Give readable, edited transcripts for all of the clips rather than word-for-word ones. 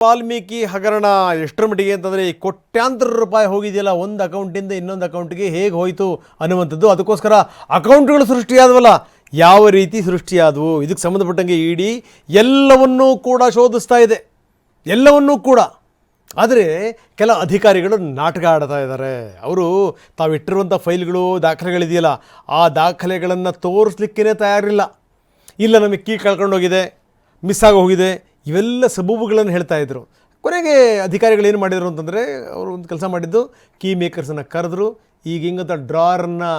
ವಾಲ್ಮೀಕಿ ಹಗರಣ ಎಷ್ಟರ ಮಟ್ಟಿಗೆ ಅಂತಂದರೆ ಕೋಟ್ಯಾಂತರ ರೂಪಾಯಿ ಹೋಗಿದೆಯಲ್ಲ ಒಂದು ಅಕೌಂಟಿಂದ ಇನ್ನೊಂದು ಅಕೌಂಟ್ಗೆ ಹೇಗೆ ಹೋಯಿತು ಅನ್ನುವಂಥದ್ದು. ಅದಕ್ಕೋಸ್ಕರ ಅಕೌಂಟ್ಗಳು ಸೃಷ್ಟಿಯಾದವಲ್ಲ, ಯಾವ ರೀತಿ ಸೃಷ್ಟಿಯಾದವು ಇದಕ್ಕೆ ಸಂಬಂಧಪಟ್ಟಂಗೆ ಇಡಿ ಎಲ್ಲವನ್ನೂ ಕೂಡ ಶೋಧಿಸ್ತಾ ಇದೆ, ಎಲ್ಲವನ್ನೂ ಕೂಡ. ಆದರೆ ಕೆಲ ಅಧಿಕಾರಿಗಳು ನಾಟಕ ಆಡ್ತಾ ಇದ್ದಾರೆ. ಅವರು ತಾವಿಟ್ಟಿರುವಂಥ ಫೈಲ್ಗಳು ದಾಖಲೆಗಳಿದೆಯಲ್ಲ, ಆ ದಾಖಲೆಗಳನ್ನು ತೋರಿಸ್ಲಿಕ್ಕೇ ತಯಾರಿಲ್ಲ. ಇಲ್ಲ, ನಮಗೆ ಕೀ ಕಳ್ಕೊಂಡೋಗಿದೆ, ಮಿಸ್ ಆಗಿ ಹೋಗಿದೆ, ಇವೆಲ್ಲ ಸಬೂಬುಗಳನ್ನು ಹೇಳ್ತಾ ಇದ್ರು. ಕೊನೆಗೆ ಅಧಿಕಾರಿಗಳು ಏನು ಮಾಡಿದರು ಅಂತಂದರೆ, ಅವರು ಒಂದು ಕೆಲಸ ಮಾಡಿದ್ದು, ಕೀ ಮೇಕರ್ಸನ್ನು ಕರೆದ್ರು, ಈಗ ಹಿಂಗಂತ ಡ್ರಾರನ್ನು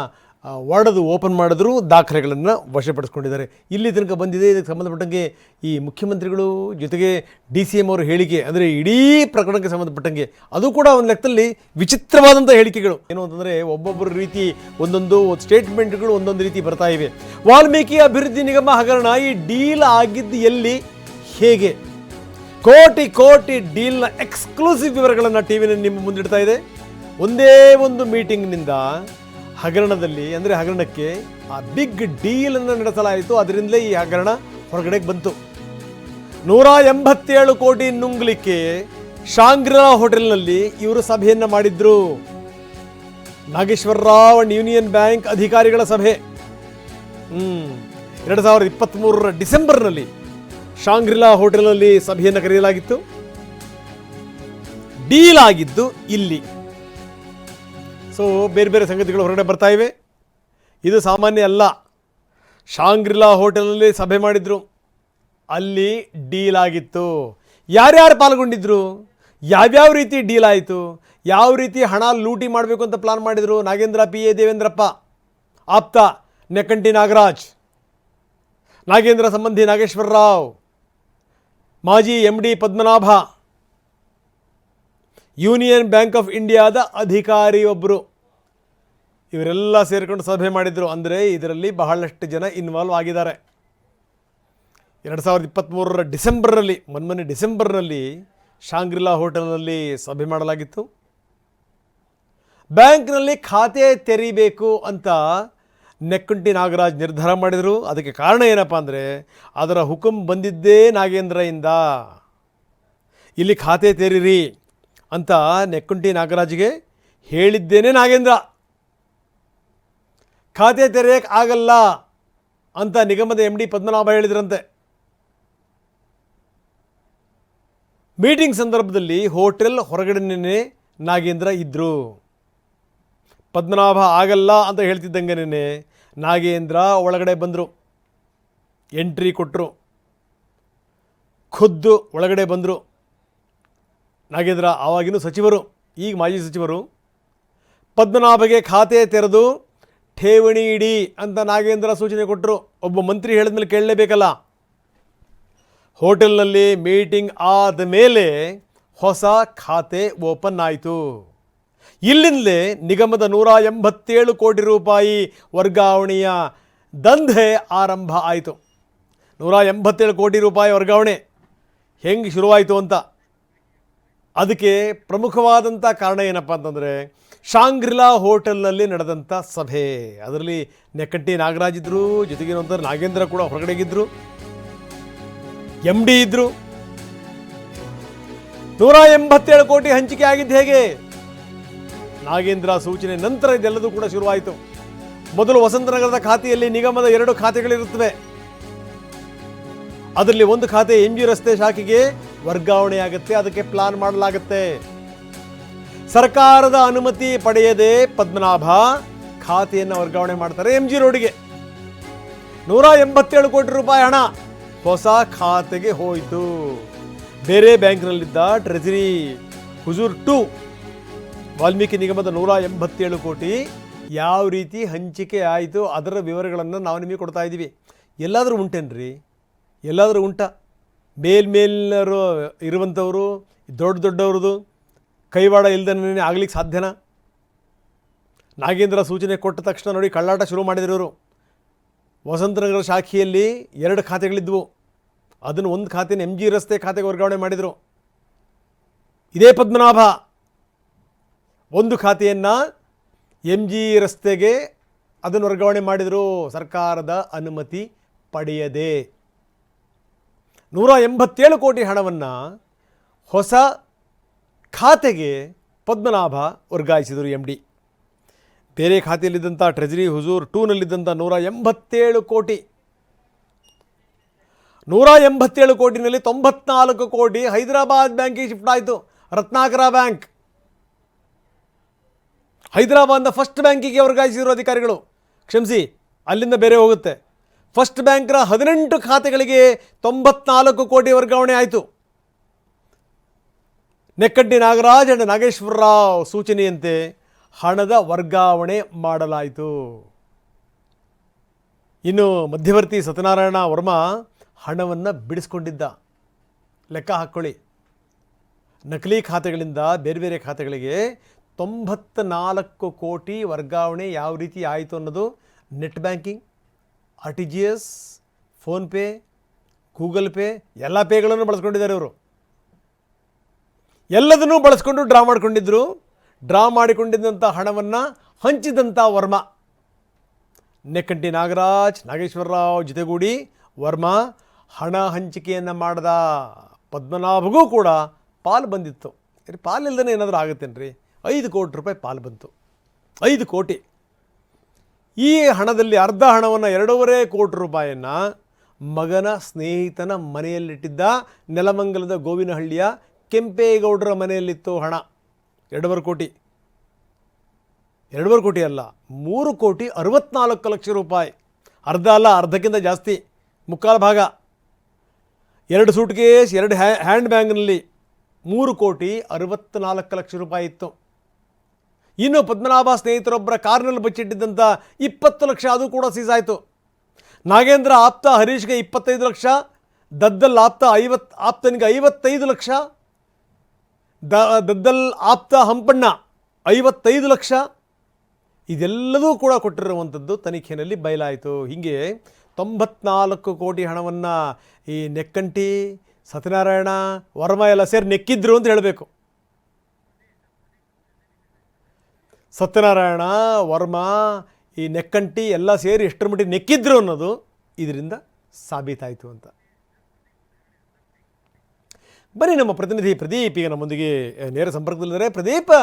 ಒಡೆದು ಓಪನ್ ಮಾಡಿದ್ರು, ದಾಖಲೆಗಳನ್ನು ವಶಪಡಿಸ್ಕೊಂಡಿದ್ದಾರೆ. ಇಲ್ಲಿ ತನಕ ಬಂದಿದೆ. ಇದಕ್ಕೆ ಸಂಬಂಧಪಟ್ಟಂಗೆ ಈ ಮುಖ್ಯಮಂತ್ರಿಗಳು ಜೊತೆಗೆ DCM ಅವರ ಹೇಳಿಕೆ, ಅಂದರೆ ಇಡೀ ಪ್ರಕರಣಕ್ಕೆ ಸಂಬಂಧಪಟ್ಟಂಗೆ ಅದು ಕೂಡ ಒಂದು ಲೆಕ್ಕದಲ್ಲಿ ವಿಚಿತ್ರವಾದಂಥ ಹೇಳಿಕೆಗಳು. ಏನು ಅಂತಂದರೆ, ಒಬ್ಬೊಬ್ಬರ ರೀತಿ ಒಂದೊಂದು ಸ್ಟೇಟ್ಮೆಂಟ್ಗಳು ಒಂದೊಂದು ರೀತಿ ಬರ್ತಾ ಇವೆ. ವಾಲ್ಮೀಕಿ ಅಭಿವೃದ್ಧಿ ನಿಗಮ ಹಗರಣ, ಈ ಡೀಲ್ ಆಗಿದ್ದು ಎಲ್ಲಿ, ಹೇಗೆ? ಕೋಟಿ ಕೋಟಿ ಡೀಲ್ನ ಎಕ್ಸ್ಕ್ಲೂಸಿವ್ ವಿವರಗಳನ್ನು ಟಿವಿನ ನಿಮ್ಮ ಮುಂದಿಡ್ತಾ ಇದೆ. ಒಂದೇ ಒಂದು ಮೀಟಿಂಗ್ನಿಂದ ಹಗರಣದಲ್ಲಿ, ಅಂದರೆ ಹಗರಣಕ್ಕೆ ಆ ಬಿಗ್ ಡೀಲನ್ನು ನಡೆಸಲಾಯಿತು. ಅದರಿಂದಲೇ ಈ ಹಗರಣ ಹೊರಗಡೆಗೆ ಬಂತು. 187 ಕೋಟಿ ನುಂಗ್ಲಿಕ್ಕೆ ಶಾಂಗ್ರಿಲಾ ಹೋಟೆಲ್ನಲ್ಲಿ ಇವರು ಸಭೆಯನ್ನು ಮಾಡಿದ್ರು. Nageswara Rao and union bank ಅಧಿಕಾರಿಗಳ ಸಭೆ 2023 ಡಿಸೆಂಬರ್ನಲ್ಲಿ ಶಾಂಗ್ರಿಲಾ ಹೋಟೆಲ್ನಲ್ಲಿ ಸಭೆಯನ್ನು ಕರೆಯಲಾಗಿತ್ತು. ಡೀಲ್ ಆಗಿದ್ದು ಇಲ್ಲಿ. ಸೊ ಬೇರೆ ಬೇರೆ ಸಂಗತಿಗಳು ಹೊರಗಡೆ ಬರ್ತಾ ಇವೆ. ಇದು ಸಾಮಾನ್ಯ ಅಲ್ಲ. ಶಾಂಗ್ರಿಲಾ ಹೋಟೆಲ್ನಲ್ಲಿ ಸಭೆ ಮಾಡಿದ್ರು, ಅಲ್ಲಿ ಡೀಲ್ ಆಗಿತ್ತು. ಯಾರ್ಯಾರು ಪಾಲ್ಗೊಂಡಿದ್ರು, ಯಾವ್ಯಾವ ರೀತಿ ಡೀಲ್ ಆಯಿತು, ಯಾವ ರೀತಿ ಹಣ ಲೂಟಿ ಮಾಡಬೇಕು ಅಂತ ಪ್ಲಾನ್ ಮಾಡಿದರು. ನಾಗೇಂದ್ರ PA ದೇವೇಂದ್ರಪ್ಪ, ಆಪ್ತ ನೆಕ್ಕಂಟಿ ನಾಗರಾಜ್, ನಾಗೇಂದ್ರ ಸಂಬಂಧಿ ನಾಗೇಶ್ವರ ರಾವ್, ಮಾಜಿ MD Padmanabha, union bank of ಇಂಡಿಯಾದ ಅಧಿಕಾರಿಯೊಬ್ಬರು, ಇವರೆಲ್ಲ ಸೇರಿಕೊಂಡು ಸಭೆ ಮಾಡಿದರು. ಅಂದರೆ ಇದರಲ್ಲಿ ಬಹಳಷ್ಟು ಜನ ಇನ್ವಾಲ್ವ್ ಆಗಿದ್ದಾರೆ. 2023 ಡಿಸೆಂಬರ್ನಲ್ಲಿ, ಮೊನ್ನೆ ಡಿಸೆಂಬರ್ನಲ್ಲಿ ಶಾಂಗ್ರಿಲಾ ಹೋಟೆಲ್ನಲ್ಲಿ ಸಭೆ ಮಾಡಲಾಗಿತ್ತು. ಬ್ಯಾಂಕ್ನಲ್ಲಿ ಖಾತೆ ತೆರೀಬೇಕು ಅಂತ ನೆಕ್ಕಂಟಿ ನಾಗರಾಜ್ ನಿರ್ಧಾರ ಮಾಡಿದರು. ಅದಕ್ಕೆ ಕಾರಣ ಏನಪ್ಪ ಅಂದರೆ, ಅದರ ಹುಕುಂ ಬಂದಿದ್ದೇ ನಾಗೇಂದ್ರಯಿಂದ. ಇಲ್ಲಿ ಖಾತೆ ತೆರೀರಿ ಅಂತ ನೆಕ್ಕಂಟಿ ನಾಗರಾಜ್ಗೆ ಹೇಳಿದ್ದೇನೆ ನಾಗೇಂದ್ರ. ಖಾತೆ ತೆರೆಯೋಕ್ಕೆ ಆಗಲ್ಲ ಅಂತ ನಿಗಮದ MD ಪದ್ಮನಾಭ ಹೇಳಿದ್ರಂತೆ. ಮೀಟಿಂಗ್ ಸಂದರ್ಭದಲ್ಲಿ ಹೋಟೆಲ್ ಹೊರಗಡೆನೇ ನಾಗೇಂದ್ರ ಇದ್ದರು. ಪದ್ಮನಾಭ ಆಗಲ್ಲ ಅಂತ ಹೇಳ್ತಿದ್ದಂಗೆನೇ ನಾಗೇಂದ್ರ ಒಳಗಡೆ ಬಂದರು, ಎಂಟ್ರಿ ಕೊಟ್ಟರು, ಖುದ್ದು ಒಳಗಡೆ ಬಂದರು. ನಾಗೇಂದ್ರ ಆವಾಗಿನ ಸಚಿವರು, ಈಗ ಮಾಜಿ ಸಚಿವರು. ಪದ್ಮನಾಭಗೆ ಖಾತೆ ತೆರೆದು ಠೇವಣಿ ಇಡಿ ಅಂತ ನಾಗೇಂದ್ರ ಸೂಚನೆ ಕೊಟ್ಟರು. ಒಬ್ಬ ಮಂತ್ರಿ ಹೇಳಿದ್ಮೇಲೆ ಕೇಳಲೇಬೇಕಲ್ಲ. ಹೋಟೆಲ್ನಲ್ಲಿ ಮೀಟಿಂಗ್ ಆದ ಮೇಲೆ ಹೊಸ ಖಾತೆ ಓಪನ್ ಆಯಿತು. ಇಲ್ಲಿಂದಲೇ ನಿಗಮದ 187 ಕೋಟಿ ರೂಪಾಯಿ ವರ್ಗಾವಣೆಯ ದಂಧೆ ಆರಂಭ ಆಯಿತು. 187 ಕೋಟಿ ರೂಪಾಯಿ ವರ್ಗಾವಣೆ ಹೆಂಗೆ ಶುರುವಾಯಿತು ಅಂತ, ಅದಕ್ಕೆ ಪ್ರಮುಖವಾದಂಥ ಕಾರಣ ಏನಪ್ಪ ಅಂತಂದರೆ, ಶಾಂಗ್ರಿಲಾ ಹೋಟೆಲ್ನಲ್ಲಿ ನಡೆದಂಥ ಸಭೆ. ಅದರಲ್ಲಿ ನೆಕ್ಕಂಟಿ ನಾಗರಾಜ್ ಇದ್ದರು, ಜೊತೆಗೆ ನಾಗೇಂದ್ರ ಕೂಡ ಹೊರಗಡೆಗಿದ್ದರು, MD ಇದ್ದರು. 187 ಕೋಟಿ ಹಂಚಿಕೆ ಆಗಿದ್ದು ಹೇಗೆ? ನಾಗೇಂದ್ರ ಸೂಚನೆ ನಂತರ ಇದೆಲ್ಲದೂ ಕೂಡ ಶುರುವಾಯಿತು. ಮೊದಲು ವಸಂತನಗರದ ಖಾತೆಯಲ್ಲಿ ನಿಗಮದ 2 ಖಾತೆಗಳಿರುತ್ತವೆ. ಅದರಲ್ಲಿ ಒಂದು ಖಾತೆ MG ರಸ್ತೆ ಶಾಖೆಗೆ ವರ್ಗಾವಣೆ ಆಗುತ್ತೆ. ಅದಕ್ಕೆ ಪ್ಲಾನ್ ಮಾಡಲಾಗುತ್ತೆ. ಸರ್ಕಾರದ ಅನುಮತಿ ಪಡೆಯದೆ ಪದ್ಮನಾಭ ಖಾತೆಯನ್ನು ವರ್ಗಾವಣೆ ಮಾಡ್ತಾರೆ MG ರೋಡ್ಗೆ. 187 ಕೋಟಿ ರೂಪಾಯಿ ಹಣ ಹೊಸ ಖಾತೆಗೆ ಹೋಯಿತು. ಬೇರೆ ಬ್ಯಾಂಕ್ನಲ್ಲಿದ್ದ ಟ್ರೆಜರಿ ಹುಜೂರ್ 2 ವಾಲ್ಮೀಕಿ ನಿಗಮದ 187 ಕೋಟಿ ಯಾವ ರೀತಿ ಹಂಚಿಕೆ ಆಯಿತು ಅದರ ವಿವರಗಳನ್ನು ನಾವು ನಿಮಗೆ ಕೊಡ್ತಾ ಇದ್ದೀವಿ. ಎಲ್ಲಾದರೂ ಉಂಟೇನ್ರಿ? ಎಲ್ಲಾದರೂ ಉಂಟಾ? ಮೇಲ್ಮೇಲರು ಇರುವಂಥವರು, ದೊಡ್ಡವ್ರದ್ದು ಕೈವಾಡ ಇಲ್ದೇ ಆಗ್ಲಿಕ್ಕೆ ಸಾಧ್ಯನಾ? ನಾಗೇಂದ್ರ ಸೂಚನೆ ಕೊಟ್ಟ ತಕ್ಷಣ ನೋಡಿ ಕಳ್ಳಾಟ ಶುರು ಮಾಡಿದ್ರು ಇವರು. ವಸಂತನಗರ ಶಾಖೆಯಲ್ಲಿ 2 ಖಾತೆಗಳಿದ್ವು. ಅದನ್ನು ಒಂದು ಖಾತೆನ MG ರಸ್ತೆ ಖಾತೆಗೆ ವರ್ಗಾವಣೆ ಮಾಡಿದರು. ಇದೇ ಪದ್ಮನಾಭ ಒಂದು ಖಾತೆಯನ್ನು MG ರಸ್ತೆಗೆ ಅದನ್ನು ವರ್ಗಾವಣೆ ಮಾಡಿದರು, ಸರ್ಕಾರದ ಅನುಮತಿ ಪಡೆಯದೆ. 187 ಕೋಟಿ ಹಣವನ್ನು ಹೊಸ ಖಾತೆಗೆ ಪದ್ಮನಾಭ ವರ್ಗಾಯಿಸಿದರು MD. ಬೇರೆ ಖಾತೆಯಲ್ಲಿದ್ದಂಥ ಟ್ರೆಜರಿ ಹುಜೂರ್ 2ನಲ್ಲಿದ್ದಂಥ 187 ಕೋಟಿ 187 ಕೋಟಿನಲ್ಲಿ 94 ಕೋಟಿ ಹೈದರಾಬಾದ್ ಬ್ಯಾಂಕಿಗೆ ಶಿಫ್ಟ್ ಆಯಿತು. ರತ್ನಾಕರ ಬ್ಯಾಂಕ್ ಹೈದರಾಬಾದ್ನ ಫಸ್ಟ್ ಬ್ಯಾಂಕಿಗೆ ವರ್ಗಾಯಿಸಿದರು ಅಧಿಕಾರಿಗಳು. ಕ್ಷಮಿಸಿ, ಅಲ್ಲಿಂದ ಬೇರೆ ಹೋಗುತ್ತೆ. ಫಸ್ಟ್ ಬ್ಯಾಂಕ್ನ 18 ಖಾತೆಗಳಿಗೆ 94 ಕೋಟಿ ವರ್ಗಾವಣೆ ಆಯಿತು. ನೆಕ್ಕಡ್ಡಿ ನಾಗರಾಜ್ ಅಂಡ್ ನಾಗೇಶ್ವರ ರಾವ್ ಸೂಚನೆಯಂತೆ ಹಣದ ವರ್ಗಾವಣೆ ಮಾಡಲಾಯಿತು. ಇನ್ನು ಮಧ್ಯವರ್ತಿ ಸತ್ಯನಾರಾಯಣ ವರ್ಮಾ ಹಣವನ್ನು ಬಿಡಿಸ್ಕೊಂಡಿದ್ದ. ಲೆಕ್ಕ ಹಾಕ್ಕೊಳ್ಳಿ, ನಕಲಿ ಖಾತೆಗಳಿಂದ ಬೇರೆ ಬೇರೆ ಖಾತೆಗಳಿಗೆ 94 ಕೋಟಿ ವರ್ಗಾವಣೆ ಯಾವ ರೀತಿ ಆಯಿತು ಅನ್ನೋದು net banking, RTGS, PhonePe, Google pay ಎಲ್ಲ ಪೇಗಳನ್ನು ಬಳಸ್ಕೊಂಡಿದ್ದಾರೆ ಇವರು. ಎಲ್ಲದನ್ನೂ ಬಳಸ್ಕೊಂಡು ಡ್ರಾ ಮಾಡಿಕೊಂಡಿದ್ದರು. ಡ್ರಾ ಮಾಡಿಕೊಂಡಿದ್ದಂಥ ಹಣವನ್ನು ಹಂಚಿದಂಥ ವರ್ಮಾ, ನೆಕ್ಕಂಟಿ ನಾಗರಾಜ್, ನಾಗೇಶ್ವರ ರಾವ್ ಜೊತೆಗೂಡಿ ವರ್ಮಾ ಹಣ ಹಂಚಿಕೆಯನ್ನು ಮಾಡಿದ. ಪದ್ಮನಾಭಗೂ ಕೂಡ ಪಾಲು ಬಂದಿತ್ತು. ಪಾಲಿಲ್ದೇ ಏನಾದರೂ ಆಗುತ್ತೇನ್ರಿ? 5 ಕೋಟಿ ರೂಪಾಯಿ ಪಾಲು ಬಂತು. 5 ಕೋಟಿ. ಈ ಹಣದಲ್ಲಿ ಅರ್ಧ ಹಣವನ್ನು 2.5 ಕೋಟಿ ರೂಪಾಯಿಯನ್ನು ಮಗನ ಸ್ನೇಹಿತನ ಮನೆಯಲ್ಲಿಟ್ಟಿದ್ದ. ನೆಲಮಂಗಲದ ಗೋವಿನಹಳ್ಳಿಯ ಕೆಂಪೇಗೌಡರ ಮನೆಯಲ್ಲಿತ್ತು ಹಣ. 2.5 ಕೋಟಿ. 2.5 ಕೋಟಿ ಅಲ್ಲ, 3,64,00,000 ರೂಪಾಯಿ. ಅರ್ಧ ಅಲ್ಲ, ಅರ್ಧಕ್ಕಿಂತ ಜಾಸ್ತಿ, ಮುಕ್ಕಾಲು ಭಾಗ. 2 ಸೂಟ್ ಕೇಸ್, 2 ಹ್ಯಾಂಡ್ ಬ್ಯಾಗ್ನಲ್ಲಿ 3,64,00,000 ರೂಪಾಯಿ ಇತ್ತು. ಇನ್ನು ಪದ್ಮನಾಭ ಸ್ನೇಹಿತರೊಬ್ಬರ ಕಾರ್ನಲ್ಲಿ ಬಚ್ಚಿಟ್ಟಿದ್ದಂಥ 20 ಲಕ್ಷ, ಅದು ಕೂಡ ಸೀಸ್ ಆಯಿತು. ನಾಗೇಂದ್ರ ಆಪ್ತ ಹರೀಶ್ಗೆ 25 ಲಕ್ಷ, ದದ್ದಲ್ ಆಪ್ತನಿಗೆ 55 ಲಕ್ಷ, ದದ್ದಲ್ ಆಪ್ತ ಹಂಪಣ್ಣ 55 ಲಕ್ಷ. ಇದೆಲ್ಲದೂ ಕೂಡ ಕೊಟ್ಟಿರುವಂಥದ್ದು ತನಿಖೆಯಲ್ಲಿ ಬಯಲಾಯಿತು. ಹೀಗೆ 94 ಕೋಟಿ ಹಣವನ್ನು ಈ ನೆಕ್ಕಂಟಿ, ಸತ್ಯನಾರಾಯಣ, ವರ್ಮಾ ಎಲ್ಲ ಸೇರಿ ನೆಕ್ಕಿದ್ರು ಅಂತ ಹೇಳಬೇಕು. ಸತ್ಯನಾರಾಯಣ, ವರ್ಮಾ, ಈ ನೆಕ್ಕಂಟಿ ಎಲ್ಲ ಸೇರಿ ಎಷ್ಟರ ಮಟ್ಟಿಗೆ ನೆಕ್ಕಿದ್ರು ಅನ್ನೋದು ಇದರಿಂದ ಸಾಬೀತಾಯಿತು ಅಂತ. ಬನ್ನಿ, ನಮ್ಮ ಪ್ರತಿನಿಧಿ ಪ್ರದೀಪ್ ಈಗ ನಮ್ಮೊಂದಿಗೆ ನೇರ ಸಂಪರ್ಕದಲ್ಲಿದ್ದಾರೆ. ಪ್ರದೀಪ್,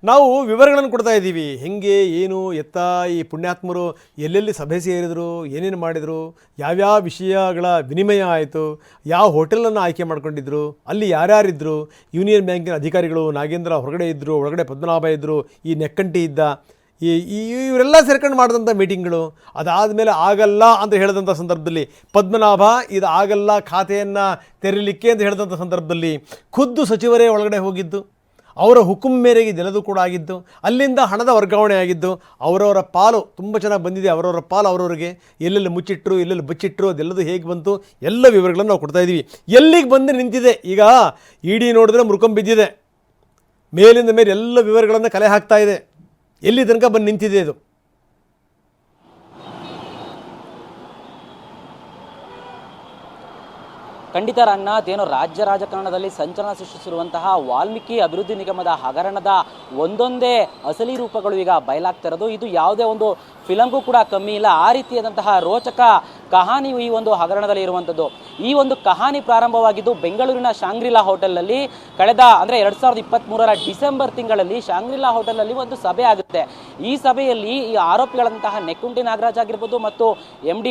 ನಾವು ವಿವರಗಳನ್ನು ಕೊಡ್ತಾ ಇದ್ದೀವಿ. ಹೆಂಗೆ, ಏನು, ಎತ್ತ ಈ ಪುಣ್ಯಾತ್ಮರು ಎಲ್ಲೆಲ್ಲಿ ಸಭೆ ಸೇರಿದರು, ಏನೇನು ಮಾಡಿದರು, ಯಾವ್ಯಾವ ವಿಷಯಗಳ ವಿನಿಮಯ ಆಯಿತು, ಯಾವ ಹೋಟೆಲನ್ನು ಆಯ್ಕೆ ಮಾಡ್ಕೊಂಡಿದ್ರು, ಅಲ್ಲಿ ಯಾರ್ಯಾರಿದ್ದರು, ಯೂನಿಯನ್ ಬ್ಯಾಂಕಿನ ಅಧಿಕಾರಿಗಳು, ನಾಗೇಂದ್ರ ಹೊರಗಡೆ ಇದ್ದರು, ಒಳಗಡೆ ಪದ್ಮನಾಭ ಇದ್ದರು, ಈ ನೆಕ್ಕಂಟಿ ಇದ್ದ, ಇವರೆಲ್ಲ ಸೇರ್ಕೊಂಡು ಮಾಡಿದಂಥ ಮೀಟಿಂಗ್ಗಳು. ಅದಾದಮೇಲೆ ಆಗಲ್ಲ ಅಂತ ಹೇಳಿದಂಥ ಸಂದರ್ಭದಲ್ಲಿ ಪದ್ಮನಾಭ ಇದು ಆಗಲ್ಲ ಖಾತೆಯನ್ನು ತೆರೀಲಿಕ್ಕೆ ಅಂತ ಹೇಳಿದಂಥ ಸಂದರ್ಭದಲ್ಲಿ ಖುದ್ದು ಸಚಿವರೇ ಒಳಗಡೆ ಹೋಗಿದ್ದು, ಅವರ ಹುಕುಂ ಮೇರೆಗೆ ಇದೆಲ್ಲದೂ ಕೂಡ ಆಗಿದ್ದು, ಅಲ್ಲಿಂದ ಹಣದ ವರ್ಗಾವಣೆ ಆಗಿದ್ದು, ಅವರವರ ಪಾಲು ತುಂಬ ಚೆನ್ನಾಗಿ ಬಂದಿದೆ. ಅವರವರ ಪಾಲು ಅವರವರಿಗೆ ಎಲ್ಲೆಲ್ಲಿ ಮುಚ್ಚಿಟ್ರು, ಎಲ್ಲೆಲ್ಲಿ ಬಚ್ಚಿಟ್ರು, ಅದೆಲ್ಲದು ಹೇಗೆ ಬಂತು, ಎಲ್ಲ ವಿವರಗಳನ್ನು ನಾವು ಕೊಡ್ತಾ ಇದ್ದೀವಿ. ಎಲ್ಲಿಗೆ ಬಂದು ನಿಂತಿದೆ ಈಗ ಇಡಿ ನೋಡಿದ್ರೆ ಮುರ್ಕೊಂಡ್ ಬಿದ್ದಿದೆ. ಮೇಲಿಂದ ಮೇಲೆ ಎಲ್ಲ ವಿವರಗಳನ್ನು ಕಲೆ ಹಾಕ್ತಾ ಇದೆ. ಎಲ್ಲಿ ತನಕ ಬಂದು ನಿಂತಿದೆ ಇದು? ಖಂಡಿತ ರಂಗನಾಥ್, ಏನು ರಾಜ್ಯ ರಾಜಕಾರಣದಲ್ಲಿ ಸಂಚಲನ ಸೃಷ್ಟಿಸಿರುವಂತಹ ವಾಲ್ಮೀಕಿ ಅಭಿವೃದ್ಧಿ ನಿಗಮದ ಹಗರಣದ ಒಂದೊಂದೇ ಅಸಲಿ ರೂಪಗಳು ಈಗ ಬಯಲಾಗ್ತಿರೋದು. ಇದು ಯಾವುದೇ ಒಂದು ಫಿಲಂಗೂ ಕೂಡ ಕಮ್ಮಿ ಇಲ್ಲ. ಆ ರೀತಿಯಾದಂತಹ ರೋಚಕ ಕಹಾನಿಯು ಈ ಒಂದು ಹಗರಣದಲ್ಲಿ ಇರುವಂಥದ್ದು. ಈ ಒಂದು ಕಹಾನಿ ಪ್ರಾರಂಭವಾಗಿದ್ದು ಬೆಂಗಳೂರಿನ ಶಾಂಗ್ರಿಲಾ ಹೋಟೆಲ್ನಲ್ಲಿ ಕಳೆದ 2023 ಡಿಸೆಂಬರ್ ತಿಂಗಳಲ್ಲಿ ಶಾಂಗ್ರಿಲಾ ಹೋಟೆಲ್ನಲ್ಲಿ ಒಂದು ಸಭೆ ಆಗುತ್ತೆ. ಈ ಸಭೆಯಲ್ಲಿ ಈ ಆರೋಪಿಗಳಂತಹ ನೆಕ್ಕುಂಟಿ ನಾಗರಾಜ್ ಆಗಿರ್ಬೋದು ಮತ್ತು MD